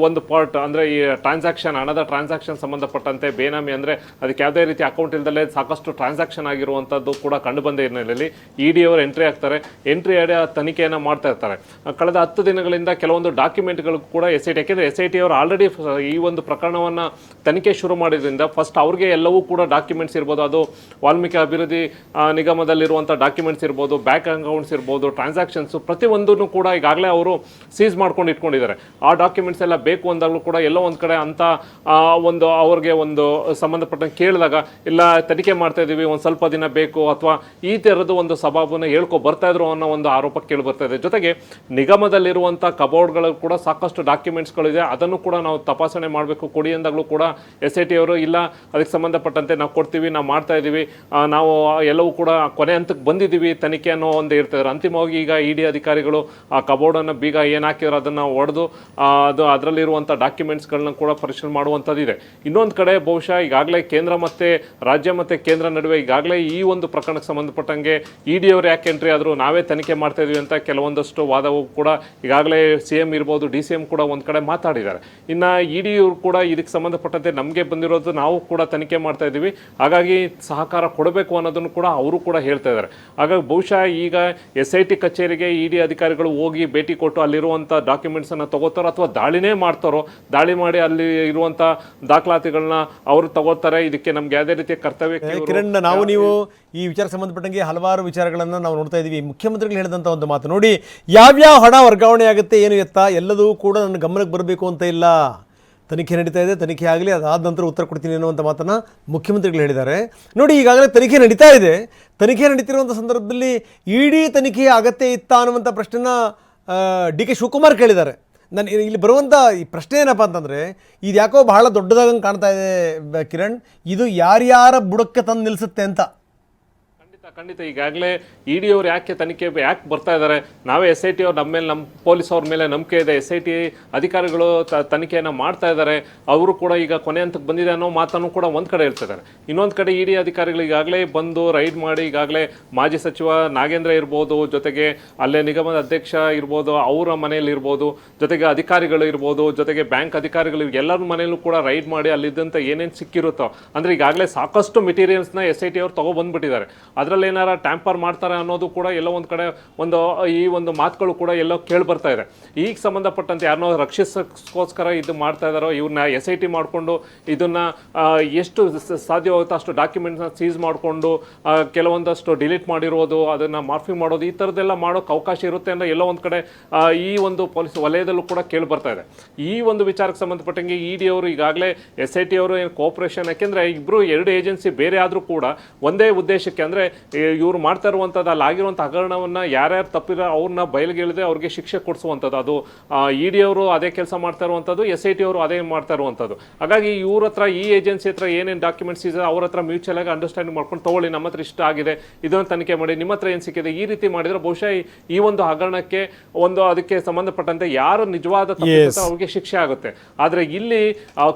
ಒಂದು ಪಾರ್ಟ್ ಅಂದರೆ ಈ ಟ್ರಾನ್ಸಾಕ್ಷನ್, ಹಣದ ಟ್ರಾನ್ಸಾಕ್ಷನ್ ಸಂಬಂಧಪಟ್ಟಂತೆ ಬೇನಾಮಿ ಅಂದರೆ ಅದಕ್ಕೆ ಯಾವುದೇ ರೀತಿ ಅಕೌಂಟ್ ಇಲ್ಲದಲ್ಲೇ ಸಾಕಷ್ಟು ಟ್ರಾನ್ಸಾಕ್ಷನ್ ಆಗಿರುವಂಥದ್ದು ಕೂಡ ಕಂಡುಬಂದ ಹಿನ್ನೆಲೆಯಲ್ಲಿ ED ಅವರು ಎಂಟ್ರಿ ಆಗ್ತಾರೆ. ಎಂಟ್ರಿ ಆಡಿ ತನಿಖೆಯನ್ನು ಮಾಡ್ತಾ ಇರ್ತಾರೆ. ಕಳೆದ 10 ದಿನಗಳಿಂದ ಕೆಲವೊಂದು ಡಾಕ್ಯುಮೆಂಟ್ಗಳು ಕೂಡ SIT, ಯಾಕೆಂದರೆ SIT ಅವರು ಆಲ್ರೆಡಿ ಈ ಒಂದು ಪ್ರಕರಣವನ್ನು ತನಿಖೆ ಶುರು ಮಾಡಿದ್ರಿಂದ ಫಸ್ಟ್ ಅವ್ರಿಗೆ ಎಲ್ಲವೂ ಕೂಡ ಡಾಕ್ಯುಮೆಂಟ್ಸ್ ಇರ್ಬೋದು, ಅದು ವಾಲ್ಮೀಕಿ ಅಭಿವೃದ್ಧಿ ನಿಗಮದಲ್ಲಿರುವಂಥ ಡಾಕ್ಯುಮೆಂಟ್ಸ್ ಇರ್ಬೋದು, ಬ್ಯಾಂಕ್ ಅಕೌಂಟ್ಸ್ ಇರ್ಬೋದು, ಟ್ರಾನ್ಸಾಕ್ಷನ್ಸು ಪ್ರತಿಯೊಂದನ್ನು ಕೂಡ ಈಗಾಗಲೇ ಅವರು ಸೀಸ್ ಮಾಡ್ಕೊಂಡು ಇಟ್ಕೊಂಡಿದ್ದಾರೆ. ಆ ಡಾಕ್ಯುಮೆಂಟ್ಸ್ ಎಲ್ಲ ಬೇಕು ಅಂದಾಗಲೂ ಕೂಡ ಎಲ್ಲೋ ಒಂದು ಕಡೆ ಅಂತ ಒಂದು ಅವ್ರಿಗೆ ಒಂದು ಸಂಬಂಧಪಟ್ಟಂಗೆ ಕೇಳಿದಾಗ ಇಲ್ಲ ತನಿಖೆ ಮಾಡ್ತಾ ಇದ್ದೀವಿ, ಒಂದು ಸ್ವಲ್ಪ ದಿನ ಬೇಕು ಅಥವಾ ಈ ಥರದ್ದು ಒಂದು ಸಬಾಬನ್ನು ಹೇಳ್ಕೊ ಬರ್ತಾ ಇದ್ರು ಅನ್ನೋ ಒಂದು ಆರೋಪ ಕೇಳಿ ಬರ್ತಾ ಇದೆ. ಜೊತೆಗೆ ನಿಗಮದಲ್ಲಿರುವಂಥ ಕಬೋರ್ಡ್ ಕಬೋರ್ಡ್ಗಳು ಕೂಡ ಸಾಕಷ್ಟು ಡಾಕ್ಯುಮೆಂಟ್ಸ್ಗಳಿದೆ, ಅದನ್ನು ಕೂಡ ನಾವು ತಪಾಸಣೆ ಮಾಡಬೇಕು ಕೊಡಿ ಅಂದಾಗಲೂ ಕೂಡ SIT ಅವರು ಇಲ್ಲ ಅದಕ್ಕೆ ಸಂಬಂಧಪಟ್ಟಂತೆ ನಾವು ಕೊಡ್ತೀವಿ, ನಾವು ಮಾಡ್ತಾ ಇದ್ದೀವಿ, ನಾವು ಎಲ್ಲವೂ ಕೂಡ ಕೊನೆ ಹಂತಕ್ಕೆ ಬಂದಿದ್ದೀವಿ ತನಿಖೆ ಅನ್ನೋ ಒಂದು ಇರ್ತಾರೆ. ಅಂತಿಮವಾಗಿ ಈಗ ED ಅಧಿಕಾರಿಗಳು ಆ ಕಬೋರ್ಡನ್ನು ಬೀಗ ಏನು ಹಾಕಿದ್ರು ಅದನ್ನು ಒಡೆದು ಅದು ಅದರಲ್ಲಿರುವಂಥ ಡಾಕ್ಯುಮೆಂಟ್ಸ್ಗಳನ್ನ ಕೂಡ ಪರಿಶೀಲನೆ ಮಾಡುವಂಥದ್ದಿದೆ. ಇನ್ನೊಂದು ಕಡೆ ಬಹುಶಃ ಈಗಾಗಲೇ ಕೇಂದ್ರ ಮತ್ತು ರಾಜ್ಯ ಮತ್ತು ಕೇಂದ್ರ ನಡುವೆ ಈಗಾಗಲೇ ಈ ಒಂದು ಪ್ರಕರಣಕ್ಕೆ ಸಂಬಂಧಪಟ್ಟಂಗೆ ED ಅವರು ಯಾಕೆ ಎಂಟ್ರಿ ಆದರೂ ನಾವೇ ತನಿಖೆ ಮಾಡ್ತಾ ಇದೀವಿ ಅಂತ ಕೆಲವೊಂದಷ್ಟು ವಾದವು ಕೂಡ ಈಗಾಗಲೇ CM ಇರ್ಬೋದು, DCM ಕೂಡ ಒಂದು ಕಡೆ ಮಾತಾಡಿದ್ದಾರೆ. ಇನ್ನು ED ಅವರು ಕೂಡ ಇದಕ್ಕೆ ಸಂಬಂಧಪಟ್ಟಂತೆ ನಮಗೆ ಬಂದಿರೋದು ನಾವು ಕೂಡ ತನಿಖೆ ಮಾಡ್ತಾ ಇದ್ದೀವಿ, ಹಾಗಾಗಿ ಸಹಕಾರ ಕೊಡಬೇಕು ಅನ್ನೋದನ್ನು ಕೂಡ ಅವರು ಕೂಡ ಹೇಳ್ತಾ ಇದ್ದಾರೆ. ಹಾಗಾಗಿ ಬಹುಶಃ ಈಗ SIT ಕಚೇರಿಗೆ ED ಅಧಿಕಾರಿಗಳು ಹೋಗಿ ಭೇಟಿ ಕೊಟ್ಟು ಅಲ್ಲಿರುವಂಥ ಡಾಕ್ಯುಮೆಂಟ್ಸನ್ನು ತಗೋತಾರೋ ಅಥವಾ ದಾಳಿನೇ ಮಾಡ್ತಾರೋ, ದಾಳಿ ಮಾಡಿ ಅಲ್ಲಿ ಇರುವಂಥ ದಾಖಲಾತಿಗಳನ್ನ ಅವರು ತಗೋತಾರೆ. ಇದಕ್ಕೆ ನಮ್ಗೆ ಯಾವುದೇ ರೀತಿಯ ಕರ್ತವ್ಯಕ್ಕೆ ಕಿರಣ್, ನಾವು ನೀವು ಈ ವಿಚಾರಕ್ಕೆ ಸಂಬಂಧಪಟ್ಟಂಗೆ ಹಲವಾರು ವಿಚಾರಗಳನ್ನು ನಾವು ನೋಡ್ತಾ ಇದ್ದೀವಿ. ಮುಖ್ಯಮಂತ್ರಿಗಳು ಹೇಳಿದಂಥ ಒಂದು ಮಾತು ನೋಡಿ, ಯಾವ್ಯಾವ ಹಣ ವರ್ಗಾವಣೆ ಆಗುತ್ತೆ ಏನು ಎತ್ತ ಎಲ್ಲದೂ ಕೂಡ ನನ್ನ ಗಮನಕ್ಕೆ ಬರಬೇಕು ಅಂತ ಇಲ್ಲ. ತನಿಖೆ ನಡೀತಾ ಇದೆ, ತನಿಖೆ ಆಗಲಿ, ಅದಾದ ನಂತರ ಉತ್ತರ ಕೊಡ್ತೀನಿ ಅನ್ನುವಂಥ ಮಾತನ್ನು ಮುಖ್ಯಮಂತ್ರಿಗಳು ಹೇಳಿದ್ದಾರೆ. ನೋಡಿ, ಈಗಾಗಲೇ ತನಿಖೆ ನಡೀತಾ ಇದೆ. ತನಿಖೆ ನಡೀತಿರುವಂಥ ಸಂದರ್ಭದಲ್ಲಿ ED ತನಿಖೆಯ ಅಗತ್ಯ ಇತ್ತಾ ಅನ್ನುವಂಥ ಪ್ರಶ್ನೆನ DK ಶಿವಕುಮಾರ್ ಕೇಳಿದ್ದಾರೆ. ನಾನು ಇಲ್ಲಿ ಬರುವಂಥ ಈ ಪ್ರಶ್ನೆ ಏನಪ್ಪ ಅಂತಂದರೆ, ಇದು ಯಾಕೋ ಬಹಳ ದೊಡ್ಡದಾಗಂಗೆ ಕಾಣ್ತಾ ಇದೆ ಕಿರಣ್, ಇದು ಯಾರ್ಯಾರ ಬುಡಕ್ಕೆ ತಂದು ನಿಲ್ಲಿಸುತ್ತೆ ಅಂತ. ಖಂಡಿತ ಈಗಾಗಲೇ ED ಅವರು ಯಾಕೆ ತನಿಖೆ ಯಾಕೆ ಬರ್ತಾ ಇದ್ದಾರೆ, ನಾವೇ SIT ಅವ್ರು ನಮ್ಮ ಮೇಲೆ, ನಮ್ಮ ಪೊಲೀಸ್ ಅವ್ರ ಮೇಲೆ ನಂಬಿಕೆ ಇದೆ, SIT ಅಧಿಕಾರಿಗಳು ತನಿಖೆಯನ್ನು ಮಾಡ್ತಾ ಇದ್ದಾರೆ, ಅವರು ಕೂಡ ಈಗ ಕೊನೆ ಹಂತಕ್ಕೆ ಬಂದಿದೆ ಅನ್ನೋ ಮಾತನ್ನು ಕೂಡ ಒಂದು ಕಡೆ ಹೇಳ್ತಿದ್ದಾರೆ. ಇನ್ನೊಂದು ಕಡೆ ED ಅಧಿಕಾರಿಗಳು ಈಗಾಗಲೇ ಬಂದು ರೈಡ್ ಮಾಡಿ ಈಗಾಗಲೇ ಮಾಜಿ ಸಚಿವ ನಾಗೇಂದ್ರ ಇರ್ಬೋದು, ಜೊತೆಗೆ ಅಲ್ಲೇ ನಿಗಮದ ಅಧ್ಯಕ್ಷ ಇರ್ಬೋದು, ಅವರ ಮನೆಯಲ್ಲಿ ಇರ್ಬೋದು, ಜೊತೆಗೆ ಅಧಿಕಾರಿಗಳು ಇರ್ಬೋದು, ಜೊತೆಗೆ ಬ್ಯಾಂಕ್ ಅಧಿಕಾರಿಗಳು ಎಲ್ಲರ ಮನೆಯಲ್ಲೂ ಕೂಡ ರೈಡ್ ಮಾಡಿ ಅಲ್ಲಿದ್ದಂಥ ಏನೇನು ಸಿಕ್ಕಿರುತ್ತೋ, ಅಂದರೆ ಈಗಾಗಲೇ ಸಾಕಷ್ಟು ಮೆಟೀರಿಯಲ್ಸ್ನ SIT ಅವ್ರು ತೊಗೊಬಂದ್ಬಿಟ್ಟಿದ್ದಾರೆ. ಅದರಲ್ಲಿ ಏನಾರ ಟ್ಯಾಂಪರ್ ಮಾಡ್ತಾರೆ ಅನ್ನೋದು ಕೂಡ ಎಲ್ಲೋ ಒಂದು ಕಡೆ ಈ ಒಂದು ಮಾತುಗಳು ಕೂಡ ಎಲ್ಲೋ ಕೇಳಿ ಬರ್ತಾ ಇದೆ. ಈಗ ಸಂಬಂಧಪಟ್ಟಂತೆ ಯಾರನ್ನೋ ರಕ್ಷಿಸೋಸ್ಕರ ಇದು ಮಾಡ್ತಾ ಇದ್ದಾರೋ, ಇವ್ರನ್ನ SIT ಮಾಡಿಕೊಂಡು ಇದನ್ನ ಎಷ್ಟು ಸಾಧ್ಯವಾಗುತ್ತೋ ಅಷ್ಟು ಡಾಕ್ಯುಮೆಂಟ್ಸ್ನ ಸೀಸ್ ಮಾಡಿಕೊಂಡು ಕೆಲವೊಂದಷ್ಟು ಡಿಲೀಟ್ ಮಾಡಿರೋದು, ಅದನ್ನು ಮಾರ್ಫಿಂಗ್ ಮಾಡೋದು, ಈ ಥರದ್ದೆಲ್ಲ ಮಾಡೋಕ್ಕೆ ಅವಕಾಶ ಇರುತ್ತೆ ಅನ್ನೋ ಎಲ್ಲೋ ಒಂದು ಕಡೆ ಈ ಒಂದು ಪೊಲೀಸ್ ವಲಯದಲ್ಲೂ ಕೂಡ ಕೇಳಿ ಬರ್ತಾ ಇದೆ. ಈ ಒಂದು ವಿಚಾರಕ್ಕೆ ಸಂಬಂಧಪಟ್ಟಂಗೆ ED ಅವರು ಈಗಾಗಲೇ SIT ಅವರು ಕೋಆಪರೇಷನ್, ಯಾಕೆಂದರೆ ಇಬ್ಬರು ಎರಡು ಏಜೆನ್ಸಿ ಬೇರೆ ಆದರೂ ಕೂಡ ಒಂದೇ ಉದ್ದೇಶಕ್ಕೆ, ಅಂದರೆ ಇವರು ಮಾಡ್ತಾ ಇರುವಂಥದ್ದು ಅಲ್ಲಿ ಆಗಿರುವಂಥ ಹಗರಣವನ್ನು ಯಾರ್ಯಾರು ತಪ್ಪಿರೋ ಅವ್ರನ್ನ ಬಯಲಿಗೆಳೆದೇ ಅವ್ರಿಗೆ ಶಿಕ್ಷೆ ಕೊಡಿಸುವಂಥದ್ದು, ಅದು ED ಅವರು ಅದೇ ಕೆಲಸ ಮಾಡ್ತಾ ಇರುವಂಥದ್ದು, SIT ಅವರು ಅದೇ ಮಾಡ್ತಾ ಇರುವಂಥದ್ದು. ಹಾಗಾಗಿ ಇವ್ರ ಹತ್ರ, ಈ ಏಜೆನ್ಸಿ ಹತ್ರ ಏನೇನು ಡಾಕ್ಯುಮೆಂಟ್ಸ್ ಇದೆ ಅವ್ರ ಹತ್ರ ಮ್ಯೂಚುವಲ್ ಆಗಿ ಅಂಡರ್ಸ್ಟ್ಯಾಂಡಿಂಗ್ ಮಾಡ್ಕೊಂಡು ತಗೊಳ್ಳಿ, ನಮ್ಮ ಹತ್ರ ಇಷ್ಟ ಆಗಿದೆ, ಇದನ್ನು ತನಿಖೆ ಮಾಡಿ, ನಿಮ್ಮ ಹತ್ರ ಏನು ಸಿಕ್ಕಿದೆ, ಈ ರೀತಿ ಮಾಡಿದರೆ ಬಹುಶಃ ಈ ಒಂದು ಹಗರಣಕ್ಕೆ ಅದಕ್ಕೆ ಸಂಬಂಧಪಟ್ಟಂತೆ ಯಾರು ನಿಜವಾದ ತಪ್ಪಿರ್ತಾರೋ ಅವ್ರಿಗೆ ಶಿಕ್ಷೆ ಆಗುತ್ತೆ. ಆದರೆ ಇಲ್ಲಿ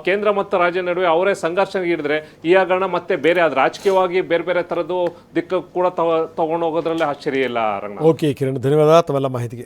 ಕೇಂದ್ರ ಮತ್ತು ರಾಜ್ಯ ನಡುವೆ ಅವರೇ ಸಂಘರ್ಷ ಹಿಡಿದ್ರೆ ಈ ಹಗರಣ ಮತ್ತೆ ಬೇರೆ ಅದು ರಾಜಕೀಯವಾಗಿ ಬೇರೆ ಬೇರೆ ಥರದ್ದು ದಿಕ್ಕು ಕೂಡ ತಗೊಂಡು ಹೋಗೋದ್ರಲ್ಲಿ ಆಶ್ಚರ್ಯ ಇಲ್ಲ. ಓಕೆ ಕಿರಣ್, ಧನ್ಯವಾದ ತಮ್ಮೆಲ್ಲ ಮಾಹಿತಿಗೆ.